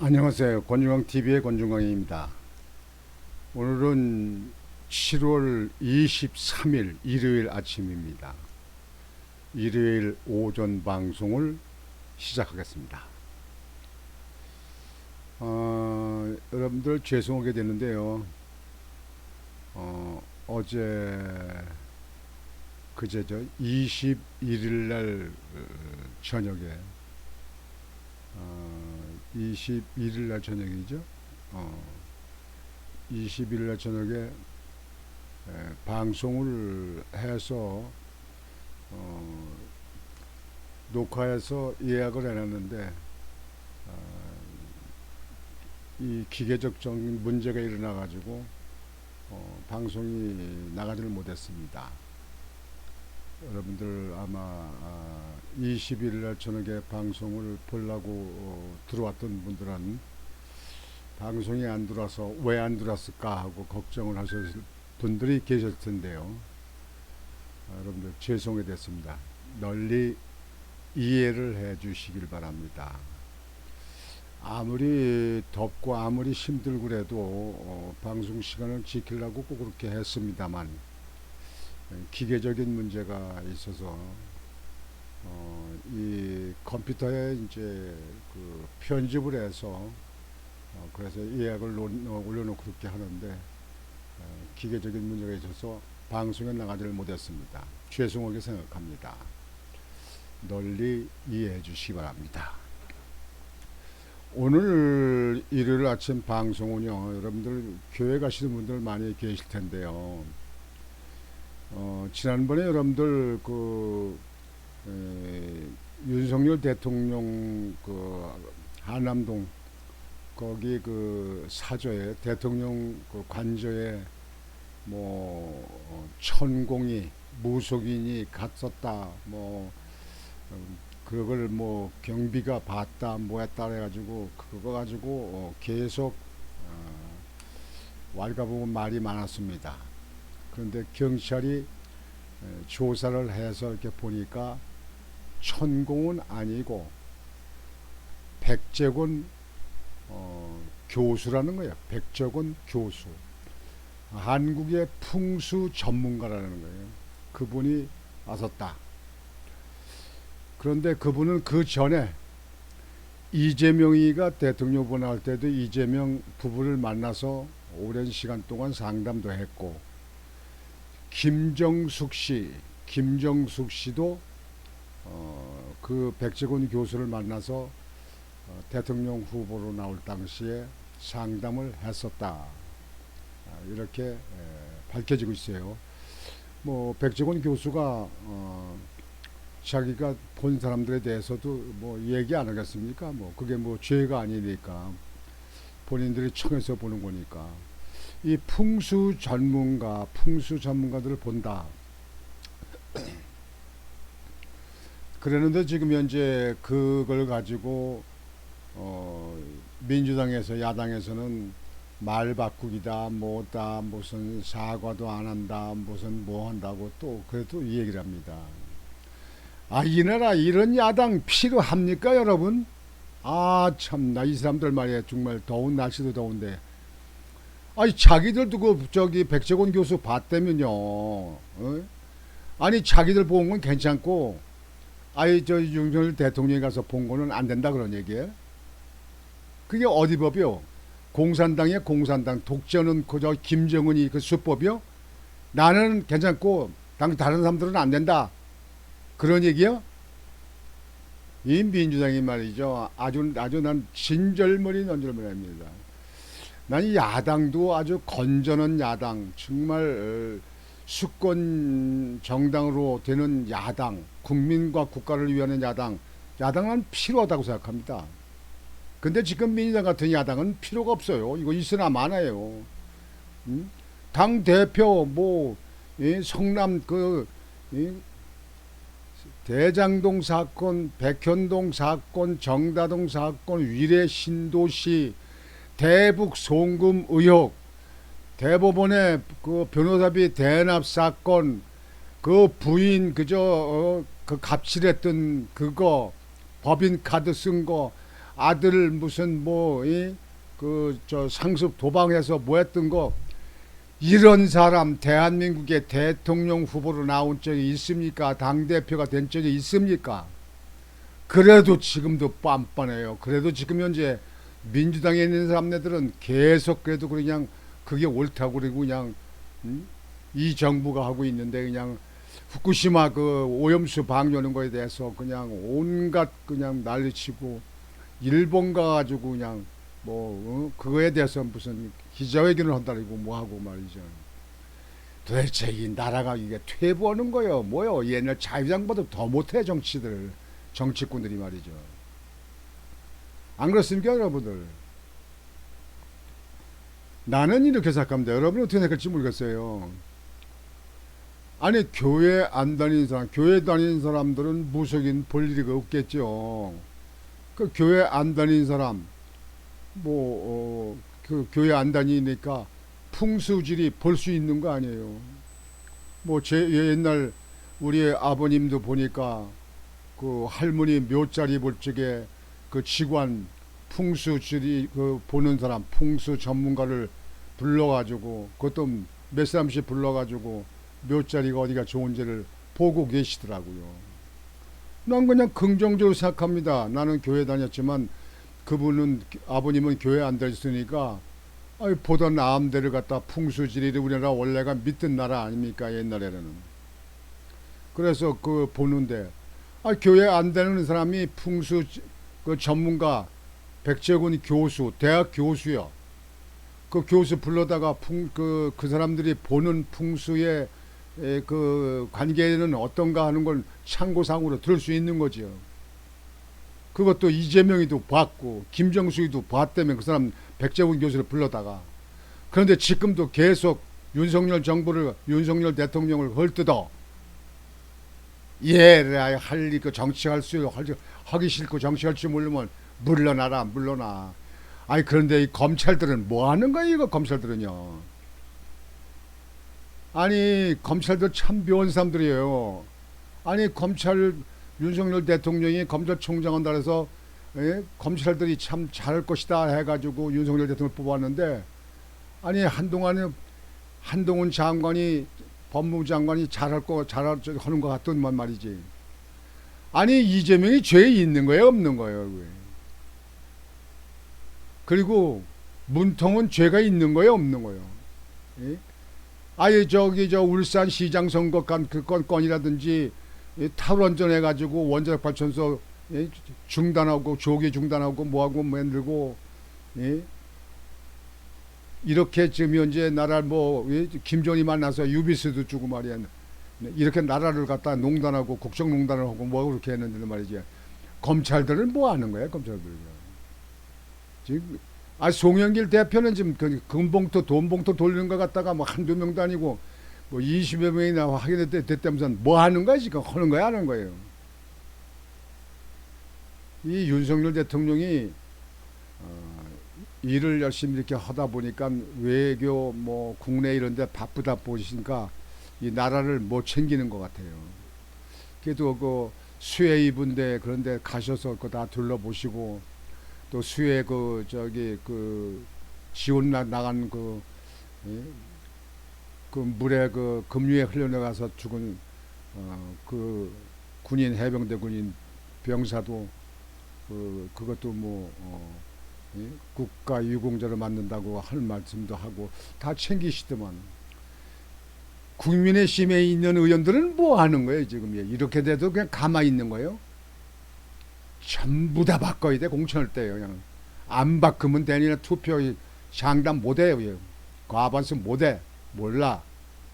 안녕하세요. 권중광TV의 권중광입니다. 오늘은 7월 23일 일요일 아침입니다. 일요일 오전 방송을 시작하겠습니다. 여러분들 죄송하게 되는데요. 어제 그제죠. 21일 날 저녁에 21일 날 저녁이죠. 21일 날 저녁에 방송을 해서 녹화해서 예약을 해놨는데 이 기계적인 문제가 일어나 가지고 방송이 나가지를 못했습니다. 여러분들 아마 20일 날 저녁에 방송을 보려고 들어왔던 분들은 방송이 안 들어와서 왜 안 들어왔을까 하고 걱정을 하실 분들이 계실 텐데요. 여러분들 죄송해 됐습니다. 널리 이해를 해 주시길 바랍니다. 아무리 덥고 아무리 힘들고 그래도 방송 시간을 지키려고 꼭 그렇게 했습니다만 기계적인 문제가 있어서 이 컴퓨터에 이제 그 편집을 해서 그래서 예약을 올려놓고 그렇게 하는데 기계적인 문제가 있어서 방송에 나가지를 못했습니다. 죄송하게 생각합니다. 널리 이해해 주시기 바랍니다. 오늘 일요일 아침 방송은요, 여러분들 교회 가시는 분들 많이 계실 텐데요. 지난번에 여러분들 윤석열 대통령 한남동 거기 사저에 대통령 관저에 천공이 무속인이 갔었다 그걸 경비가 봤다 했다 해가지고 그거 가지고 계속 왈가분은 말이 많았습니다. 그런데 경찰이 조사를 해서 이렇게 보니까 천공은 아니고 백재권 교수라는 거예요. 백재권 교수. 한국의 풍수 전문가라는 거예요. 그분이 왔었다. 그런데 그분은 그 전에 이재명이가 대통령 후보 나올 때도 이재명 부부를 만나서 오랜 시간 동안 상담도 했고, 김정숙 씨도 그 백재권 교수를 만나서 대통령 후보로 나올 당시에 상담을 했었다. 이렇게 밝혀지고 있어요. 백재권 교수가 자기가 본 사람들에 대해서도 얘기 안 하겠습니까? 그게 죄가 아니니까 본인들이 청해서 보는 거니까. 이 풍수 전문가들을 본다. 그랬는데 지금 현재 그걸 가지고 민주당에서 야당에서는 말 바꾸기다 무슨 사과도 안 한다 무슨 한다고 또 그래도 이 얘기를 합니다. 이 나라 이런 야당 필요합니까 여러분? 참나 이 사람들 말이야. 정말 더운 날씨도 더운데 자기들도 백재권 교수 봤다면요. 자기들 본 건 괜찮고 윤석열 대통령이 가서 본 거는 안 된다 그런 얘기예요. 그게 어디 법이요? 공산당이야 공산당. 독재는 그저 김정은이 그 수법이요? 나는 괜찮고 다른 사람들은 안 된다 그런 얘기요? 이 민주당이 말이죠. 아주 난 진절머리 합니다. 난 이 야당도 아주 건전한 야당, 정말 수권 정당으로 되는 야당, 국민과 국가를 위하는 야당은 필요하다고 생각합니다. 근데 지금 민주당 같은 야당은 필요가 없어요. 이거 있으나 마나요. 당 대표 성남 대장동 사건, 백현동 사건, 정다동 사건, 위례 신도시 대북 송금 의혹, 대법원의 그 변호사비 대납 사건, 그 부인 그 갑질했던 그거 법인카드 쓴 거 아들 무슨 뭐 그 저 상습 도방해서 뭐 했던 거, 이런 사람 대한민국의 대통령 후보로 나온 적이 있습니까? 당대표가 된 적이 있습니까? 그래도 지금도 빤빤해요. 그래도 지금 현재 민주당에 있는 사람들은 계속 그래도 그냥 그게 옳다고 그러고 그냥 이 정부가 하고 있는데, 그냥 후쿠시마 그 오염수 방류하는 거에 대해서 그냥 온갖 그냥 난리치고, 일본 가가지고 그냥 뭐 그거에 대해서 무슨 기자회견을 한다고 뭐 하고 말이죠. 도대체 이 나라가 이게 퇴보하는 거요 뭐요? 옛날 자유당보다 더 못해 정치꾼들이 말이죠. 안 그렇습니까 여러분들? 나는 이렇게 생각합니다. 여러분은 어떻게 생각할지 모르겠어요. 아니 교회 안 다니는 사람, 교회 다니는 사람들은 무속인 볼 일이 없겠죠. 그 교회 안 다니는 사람, 그 교회 안 다니니까 풍수질이 볼 수 있는 거 아니에요. 뭐 제 옛날 우리 아버님도 보니까 그 할머니 묘자리 볼 적에 그 직관 풍수질이 그 보는 사람, 풍수 전문가를 불러가지고, 그것도 몇 사람씩 불러가지고 묘자리가 어디가 좋은지를 보고 계시더라고요. 난 그냥 긍정적으로 생각합니다. 나는 교회 다녔지만 그분은, 아버님은 교회 안 다녔으니까 보다 나은 데를 갖다, 풍수지리를 우리나라 원래가 믿던 나라 아닙니까 옛날에는. 그래서 그 보는데 교회 안 다니는 사람이 풍수 그 전문가 백재군 교수, 대학 교수요. 그 교수 불러다가 그 사람들이 보는 풍수의 그 관계는 어떤가 하는 걸 참고상으로 들을 수 있는 거죠. 그것도 이재명이도 봤고 김정수이도 봤다면 그 사람 백재훈 교수를 불러다가. 그런데 지금도 계속 윤석열 윤석열 대통령을 헐뜯어. 할 그 정치할 수 하기 싫고 정치할 줄 모르면 물러나라 물러나. 그런데 이 검찰들은 뭐 하는 거야 이거? 검찰들은요. 아니 검찰들 참 묘한 사람들이에요. 아니 검찰 윤석열 대통령이 검찰총장 한다 해서 검찰들이 참 잘할 것이다 해가지고 윤석열 대통령을 뽑았는데, 아니 한동훈 장관이, 법무부 장관이 잘하는 것 같더만 말이지. 아니 이재명이 죄 있는 거예요 없는 거예요? 왜? 그리고 문통은 죄가 있는 거예요 없는 거예요? 예? 아예 저 울산 시장 선거 그 건이라든지 탈원전 해가지고 원자력 발전소 중단하고 조기 중단하고 뭐하고 만들고, 이렇게 지금 현재 나라 김정이 만나서 유비스도 주고 말이야. 이렇게 나라를 갖다 농단하고 국정농단을 하고 뭐 그렇게 했는데 말이지. 검찰들은 뭐 하는 거야 검찰들? 지금 송영길 대표는 지금 그 금봉투 돈봉투 돌리는 것 갖다가 뭐 한두 명도 아니고 뭐 20여 명이나 하게 됐다면서 뭐 하는 거야 지금? 하는 거야 하는 거예요? 이 윤석열 대통령이 일을 열심히 이렇게 하다 보니까 외교 뭐 국내 이런 데 바쁘다 보시니까 이 나라를 못 챙기는 것 같아요. 그래도 그 수해 입은데 그런 데 가셔서 그거 다 둘러보시고, 또 수해 그 지원 나간 그 물에 그 급류에 흘러나가서 죽은 그 군인, 해병대 군인 병사도 그것도 국가 유공자를 만든다고 할 말씀도 하고 다 챙기시더만. 국민의힘에 있는 의원들은 뭐 하는 거예요 지금? 이렇게 돼도 그냥 가만히 있는 거예요? 전부 다 바꿔야 돼. 공천할 때요. 그냥 안 바꾸면 되니나 투표 상담 못해요. 과반수 못해. 몰라.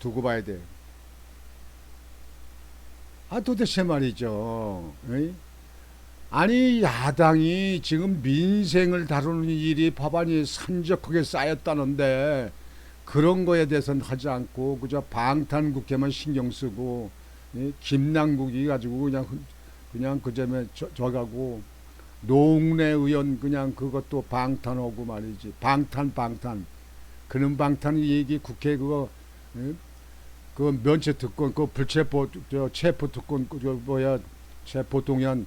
두고 봐야 돼. 도대체 말이죠. 에이? 아니 야당이 지금 민생을 다루는 일이 법안이 산적하게 쌓였다는데 그런 거에 대해서는 하지 않고 그저 방탄국회만 신경 쓰고, 김남국이 가지고 그냥 그 점에 저가고, 노웅래 의원 그냥 그것도 방탄하고 말이지. 방탄 그런 방탄 얘기 국회 그 면책 특권, 그 불체포 체포 특권 체포동의안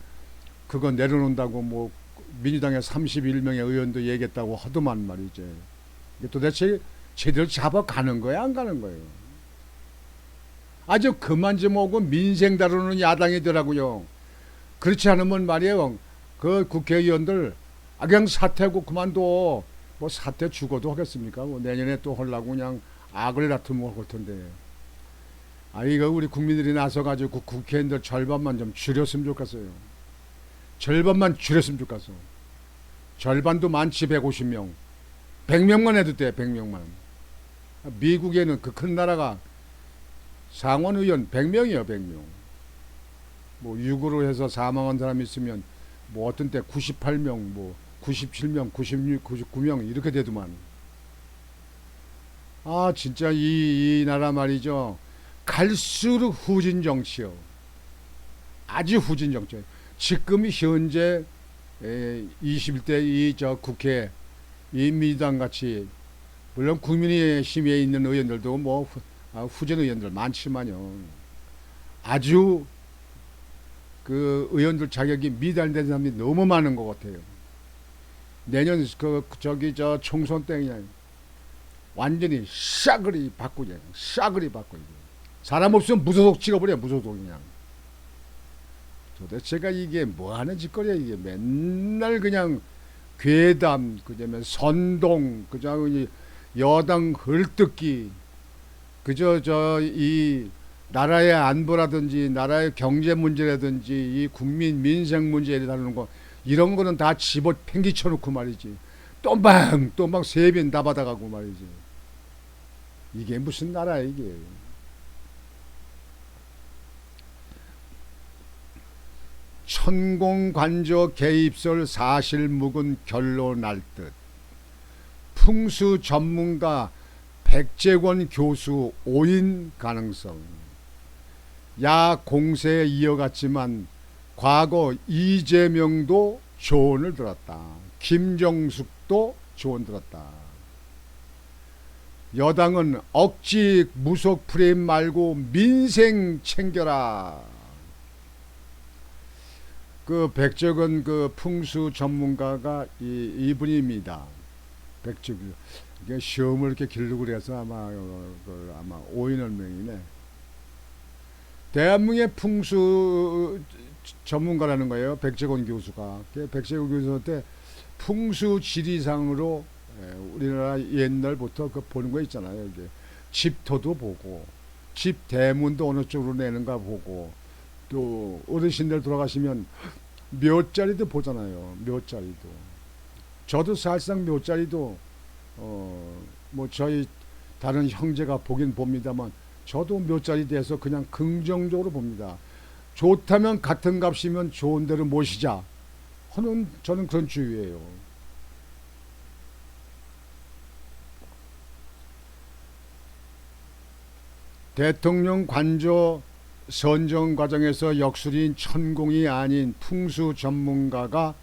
그거 내려놓는다고 뭐 민주당의 31명의 의원도 얘기했다고 하더만 말이지. 이게 도대체 제대로 잡아가는 거야 안 가는 거예요? 아주 그만 좀 오고 민생 다루는 야당이더라고요. 그렇지 않으면 말이에요. 그 국회의원들 그냥 사퇴하고 그만둬. 뭐 사퇴 죽어도 하겠습니까? 뭐 내년에 또 하려고 그냥 악을 다투면 할 텐데. 이거 우리 국민들이 나서가지고 국회의원들 절반만 좀 줄였으면 좋겠어요. 절반만 줄였으면 좋겠어. 절반도 많지 150명. 100명만 해도 돼 100명만. 미국에는 그 큰 나라가 상원의원 100명이요 100명. 뭐 6으로 해서 사망한 사람이 있으면 뭐 어떤 때 98명 뭐 97명 96 99명 이렇게 되더만. 진짜 이 나라 말이죠. 갈수록 후진 정치요. 아주 후진 정치. 지금 현재 21대 이 저 국회 이 민주당 같이 물론 국민의힘에 있는 의원들도 뭐 후진 의원들 많지만요. 아주 그 의원들 자격이 미달된 사람이 너무 많은 것 같아요. 내년 저 총선 때 그냥 완전히 싸그리 바꾸자. 싸그리 바꾸자. 사람 없으면 무소속 찍어버려 무소속 그냥. 도대체가 이게 뭐하는 짓거리야 이게. 맨날 그냥 괴담 그다음에 선동 그냥 여당 헐뜯기 그저 이 나라의 안보라든지 나라의 경제 문제라든지 이 국민 민생 문제에 다루는 거 이런 거는 다 집어 팽기쳐 놓고 말이지. 또막 세빈 다 받아가고 말이지. 이게 무슨 나라야 이게. 천공관조 개입설 사실 묵은 결로 날 듯. 풍수 전문가 백재권 교수 오인 가능성. 야 공세에 이어갔지만 과거 이재명도 조언을 들었다. 김정숙도 조언 들었다. 여당은 억지 무속 프레임 말고 민생 챙겨라. 그 백재권 그 풍수 전문가가 이분입니다. 백재권 이게 시험을 이렇게 기르고 그래서 아마 오인원명이네. 대한민국의 풍수 전문가라는 거예요. 백재권 교수가. 백재권 교수한테 풍수 지리상으로 우리나라 옛날부터 그 보는 거 있잖아요. 이게 집터도 보고 집 대문도 어느 쪽으로 내는가 보고 또 어르신들 돌아가시면 묘자리도 보잖아요. 묘자리도. 저도 사실상 묘자리도 뭐 저희 다른 형제가 보긴 봅니다만 저도 묘자리 대해서 그냥 긍정적으로 봅니다. 좋다면 같은 값이면 좋은 데로 모시자 하는 저는 그런 주의예요. 대통령 관저 선정 과정에서 역술인 천공이 아닌 풍수 전문가가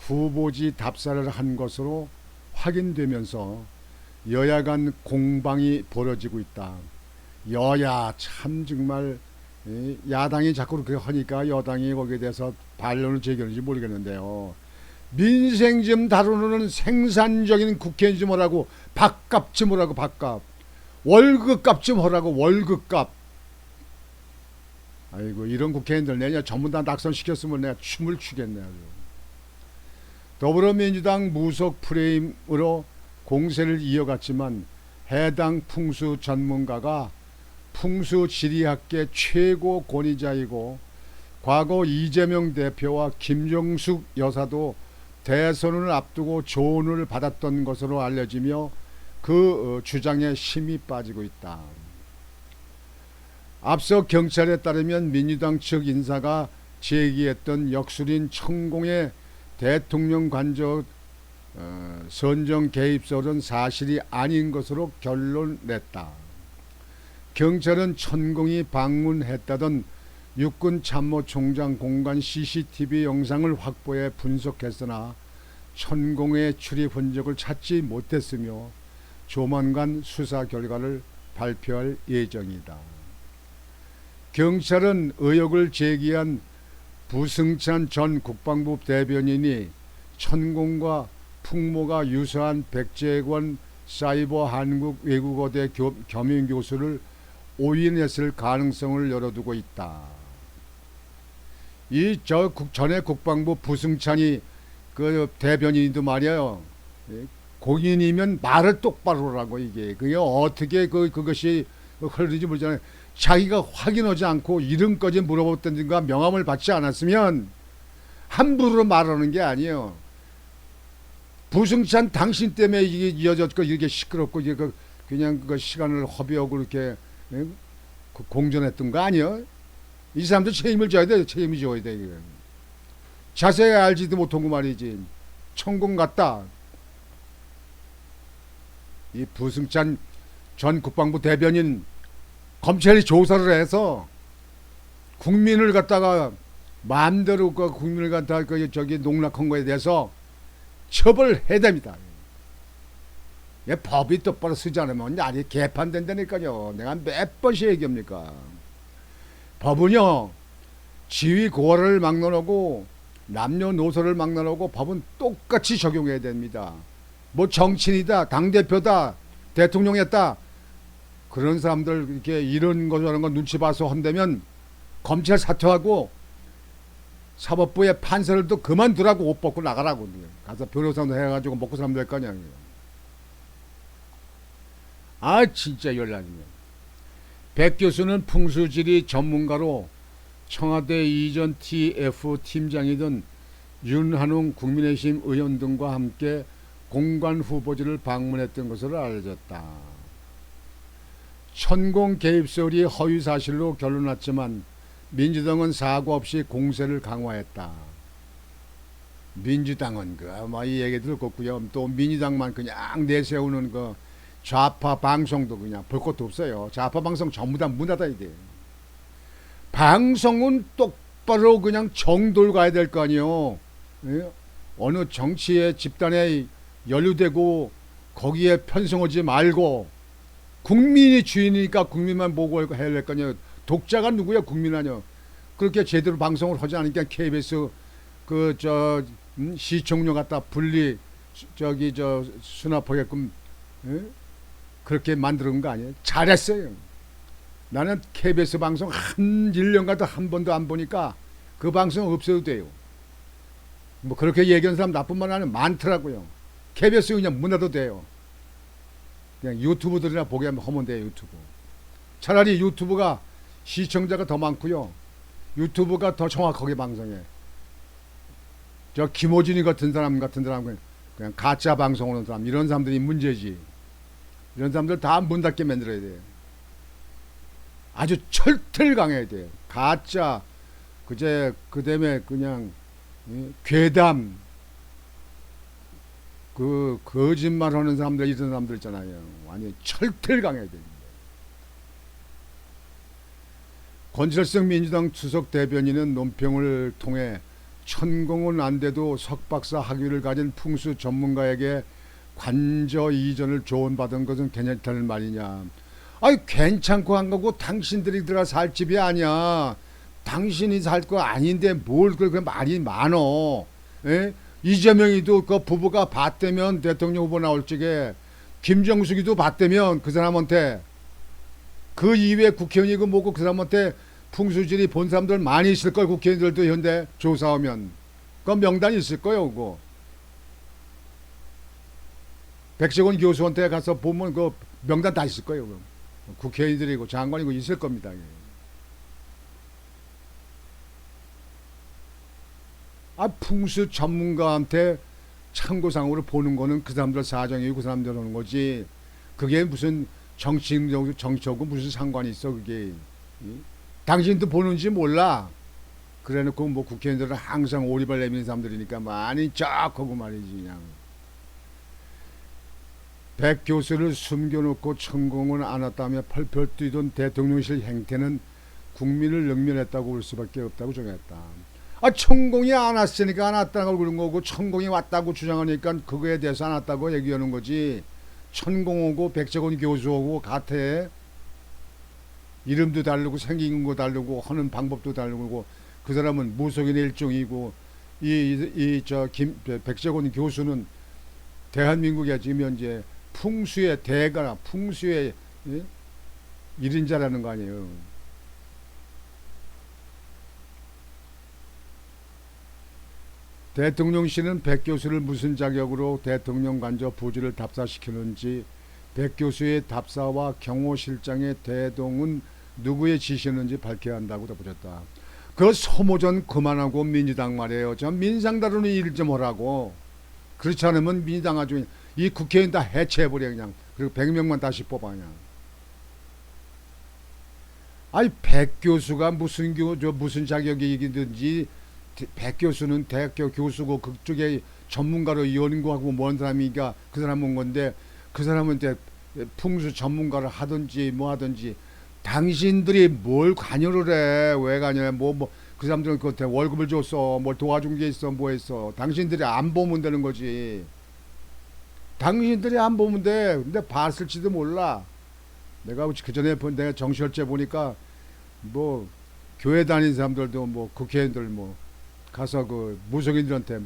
후보지 답사를 한 것으로 확인되면서 여야 간 공방이 벌어지고 있다. 여야 참 정말 야당이 자꾸 그렇게 하니까 여당이 거기에 대해서 반론을 제기하는지 모르겠는데요. 민생 좀 다루는 생산적인 국회의원 좀 하라고. 밥값 좀 하라고. 밥값. 월급값 좀 하라고. 월급값. 아이고 이런 국회의원들 내냐 전부 다 낙선시켰으면 내가 춤을 추겠네. 아주. 더불어민주당 무속 프레임으로 공세를 이어갔지만 해당 풍수 전문가가 풍수지리학계 최고 권위자이고 과거 이재명 대표와 김정숙 여사도 대선을 앞두고 조언을 받았던 것으로 알려지며 그 주장에 힘이 빠지고 있다. 앞서 경찰에 따르면 민주당 측 인사가 제기했던 역술인 천공의 대통령 관저 선정 개입설은 사실이 아닌 것으로 결론 냈다. 경찰은 천공이 방문했다던 육군 참모총장 공간 CCTV 영상을 확보해 분석했으나 천공의 출입 흔적을 찾지 못했으며 조만간 수사 결과를 발표할 예정이다. 경찰은 의혹을 제기한 부승찬 전 국방부 대변인이 천공과 풍모가 유사한 백재권 사이버 한국 외국어대 겸임 교수를 오인했을 가능성을 열어두고 있다. 이 전에 국방부 부승찬이 그 대변인도 말이에요. 공인이면 말을 똑바로 하라고. 이게 그게 어떻게 그것이 흐르는지 모르잖아요. 자기가 확인하지 않고 이름까지 물어봤던가 명함을 받지 않았으면 함부로 말하는 게 아니에요. 부승찬 당신 때문에 이게 이어졌고 이렇게 시끄럽고 이게 그냥 그 시간을 허비하고 이렇게 공전했던 거 아니에요? 이 사람도 책임을 져야 돼. 책임을 져야 돼. 이게. 자세히 알지도 못한 거 말이지. 천공 같다. 이 부승찬 전 국방부 대변인 검찰이 조사를 해서 국민을 갖다가 마음대로 그 국민을 갖다가 저기 농락한 거에 대해서 처벌해야 됩니다. 법이 똑바로 쓰지 않으면 날이 개판된다니까요. 내가 몇 번씩 얘기합니까? 법은요, 지위 고하를 막론하고 남녀노소를 막론하고 법은 똑같이 적용해야 됩니다. 뭐 정치인이다, 당대표다, 대통령이었다, 그런 사람들 이렇게 이런 거 저런 거 눈치 봐서 한다면 검찰 사퇴하고 사법부의 판사를 또 그만두라고, 옷 벗고 나가라고. 가서 변호사도 해가지고 먹고 살면 될 거 아니야. 아 진짜 열나네요. 백 교수는 풍수지리 전문가로 청와대 이전 TF 팀장이던 윤한웅 국민의힘 의원 등과 함께 공관 후보지를 방문했던 것으로 알려졌다. 천공 개입설이 허위 사실로 결론났지만 민주당은 사과 없이 공세를 강화했다. 민주당은 이 얘기 들었고요. 또 민주당만 그냥 내세우는 그 좌파 방송도 그냥 볼 것도 없어요. 좌파 방송 전부 다 문 닫아야 돼. 방송은 똑바로 그냥 정돌 가야 될 거 아니에요. 예? 어느 정치의 집단에 연루되고 거기에 편성하지 말고 국민이 주인이니까 국민만 보고 해야 될 거 아니에요. 독자가 누구야? 국민 아니요. 그렇게 제대로 방송을 하지 않으니까 KBS 시청료 갖다 분리 수납하게끔 그렇게 만드는 거 아니에요? 잘했어요. 나는 KBS 방송 한 1년간 한 번도 안 보니까 그 방송 없어도 돼요. 뭐 그렇게 얘기하는 사람 나쁜 말 하면 많더라고요. KBS 그냥 문 닫아도 돼요. 그냥 유튜브들이나 보게 하면 돼요. 유튜브. 차라리 유튜브가 시청자가 더 많고요. 유튜브가 더 정확하게 방송해. 저 김호준이 같은 사람 그냥 가짜 방송하는 사람, 이런 사람들이 문제지. 이런 사람들 다 문 닫게 만들어야 돼요. 아주 철들 강해야 돼요. 가짜 그다음에 그냥 괴담 거짓말하는 사람들, 이런 사람들 있잖아요. 완전 철들 강해야 됩니다. 권철성 민주당 수석 대변인은 논평을 통해 천공은 안 돼도 석박사 학위를 가진 풍수 전문가에게 관저 이전을 조언받은 것은 괜찮다는 말이냐. 아니 괜찮고 한 거고 당신들이 들어가 살 집이 아니야. 당신이 살 거 아닌데 뭘 그렇게 말이 많어. 에? 이재명이도 그 부부가 봤다면 대통령 후보 나올 적에, 김정숙이도 봤다면 그 사람한테, 그 이외에 국회의원이고 뭐고 그 사람한테 풍수지리 본 사람들 많이 있을 걸. 국회의원들도 현대 조사하면 그 명단이 있을 거예요. 그거 백석원 교수한테 가서 보면 그 명단 다 있을 거예요. 국회의원들이고 장관이고 있을 겁니다. 풍수 전문가한테 참고상으로 보는 거는 그 사람들 사정이고 그 사람들 하는 거지. 그게 무슨 정치하고 무슨 상관이 있어 그게. 당신도 보는지 몰라. 그래놓고 뭐 국회의원들은 항상 오리발 내미는 사람들이니까 많이 쫙 하고 말이지. 그냥 백 교수를 숨겨놓고 천공을 안았다며 펄펄 뛰던 대통령실 행태는 국민을 역면했다고 볼 수밖에 없다고 정했다. 천공이 안 왔으니까 안 왔다고 그런 거고, 천공이 왔다고 주장하니까 그거에 대해서 안 왔다고 얘기하는 거지. 천공하고 백석원 교수하고 같아. 이름도 다르고 생긴 거 다르고 하는 방법도 다르고, 그 사람은 무속인의 일종이고 백재곤 교수는 대한민국에 지금 현재 풍수의 대가나 풍수의 예? 1인자라는 거 아니에요. 대통령실은 백 교수를 무슨 자격으로 대통령 간접 부지를 답사시키는지, 백 교수의 답사와 경호실장의 대동은 누구의 지시였는지 밝혀야 한다고 덧붙였다. 그 소모전 그만하고 민주당 말이에요. 저 민상 다루는 일 좀 하라고. 그렇지 않으면 민주당 아주 이 국회의원 다 해체해버려 그냥. 그리고 100명만 다시 뽑아 그냥. 아니 백 교수가 무슨 자격이 이든지, 백 교수는 대학교 교수고 그쪽에 전문가로 연구하고 뭔 사람이니까 그 사람 온 건데, 그 사람한테 풍수 전문가를 하든지 뭐 하든지 당신들이 뭘 관여를 해? 왜 관여해? 그 사람들은 그한테 월급을 줬어, 뭘 도와준 게 있어, 뭐 했어? 당신들이 안 보면 되는 거지. 당신들이 안 보면 돼. 근데 봤을지도 몰라. 내가 그 전에 내가 정시열제 보니까 뭐 교회 다니는 사람들도 뭐 국회의원들 뭐 가서 그 무속인들한테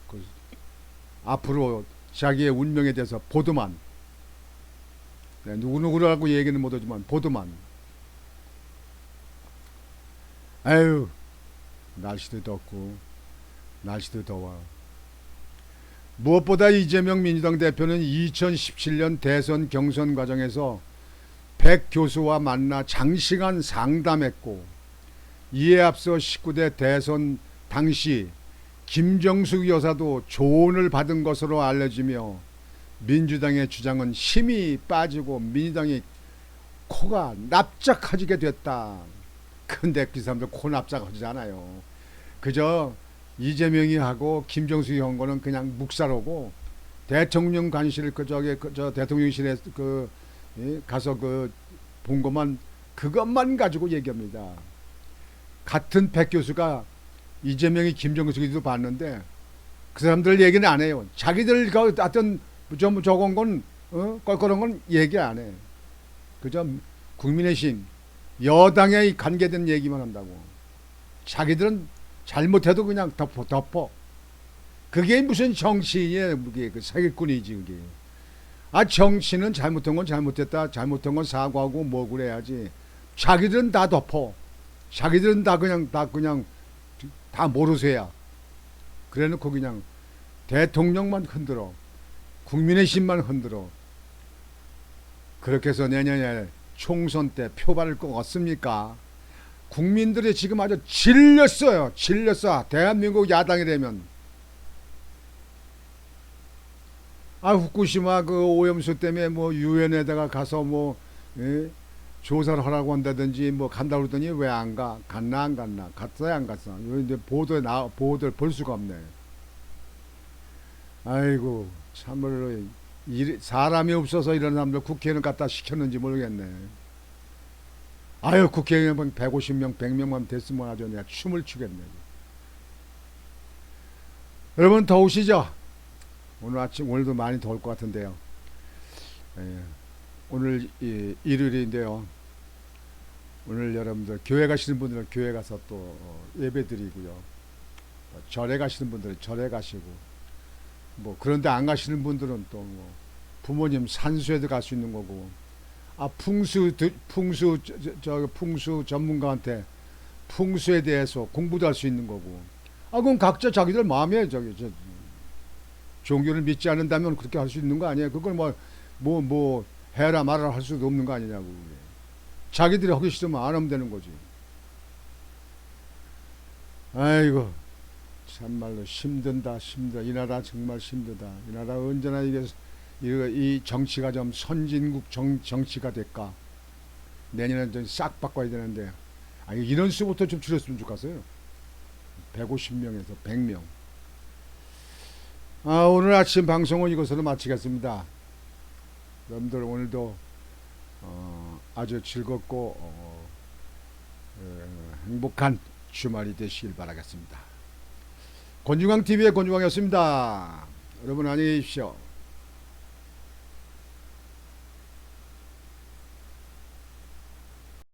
그 앞으로 자기의 운명에 대해서 보도만, 누구누구라고 얘기는 못하지만 보도만. 아유 날씨도 덥고 날씨도 더워. 무엇보다 이재명 민주당 대표는 2017년 대선 경선 과정에서 백 교수와 만나 장시간 상담했고, 이에 앞서 19대 대선 당시 김정숙 여사도 조언을 받은 것으로 알려지며, 민주당의 주장은 힘이 빠지고 민주당이 코가 납작해지게 됐다. 근데 그 사람들 코 납작하지 않아요. 그저 이재명이 하고 김정숙이 한 거는 그냥 묵사로고, 대통령 관실 저 대통령실에 가서 본 것만, 그것만 가지고 얘기합니다. 같은 백 교수가 이재명이 김정숙이도 봤는데 그 사람들 얘기는 안 해요. 자기들 어떤 저건 건 껄껄한 건 얘기 안 해. 그저 국민의힘 여당에 관계된 얘기만 한다고. 자기들은 잘못해도 그냥 덮어. 그게 무슨 정치인이에요. 그게 그 사기꾼이지 그게. 아 정치는 잘못한 건 잘못했다, 잘못한 건 사과하고 뭐 그래야지. 자기들은 다 덮어. 자기들은 다 그냥 다 모르세요. 그래놓고 그냥 대통령만 흔들어, 국민의힘만 흔들어. 그렇게 해서 내년에 총선 때 표 받을 거 없습니까? 국민들이 지금 아주 질렸어요. 질렸어. 대한민국 야당이 되면. 아 후쿠시마 그 오염수 때문에 뭐 유엔에다가 가서 조사를 하라고 한다든지 뭐 간다 그러더니 왜 안 가? 갔나 안 갔나? 갔어야 안 갔어? 근데 보도를 볼 수가 없네. 아이고 참말로 사람이 없어서 이런 사람들 국회의원 갖다 시켰는지 모르겠네. 아유 국회의원 150명 100명만 됐으면 아주 내가 춤을 추겠네. 여러분 더우시죠? 오늘도 많이 더울 것 같은데요. 오늘 일요일인데요. 오늘 여러분들 교회 가시는 분들은 교회 가서 또 예배 드리고요. 절에 가시는 분들은 절에 가시고, 뭐 그런데 안 가시는 분들은 또 부모님 산수에도 갈 수 있는 거고, 아 풍수 전문가한테 풍수에 대해서 공부도 할 수 있는 거고. 아 그럼 각자 자기들 마음에 종교를 믿지 않는다면 그렇게 할 수 있는 거 아니에요? 그걸 뭐 해라 말아라 할 수도 없는 거 아니냐고. 자기들이 하기 싫으면 안 하면 되는 거지. 아이고 참말로 힘든다. 이 나라 정말 힘들다. 이 나라 언제나 이 정치가 좀 선진국 정치가 될까. 내년에 좀 싹 바꿔야 되는데, 아니 인원수부터 좀 줄였으면 좋겠어요. 150명에서 100명. 오늘 아침 방송은 이것으로 마치겠습니다. 여러분들 오늘도 아주 즐겁고 행복한 주말이 되시길 바라겠습니다. 권중광TV의 권중광이었습니다. 여러분 안녕히 계십시오.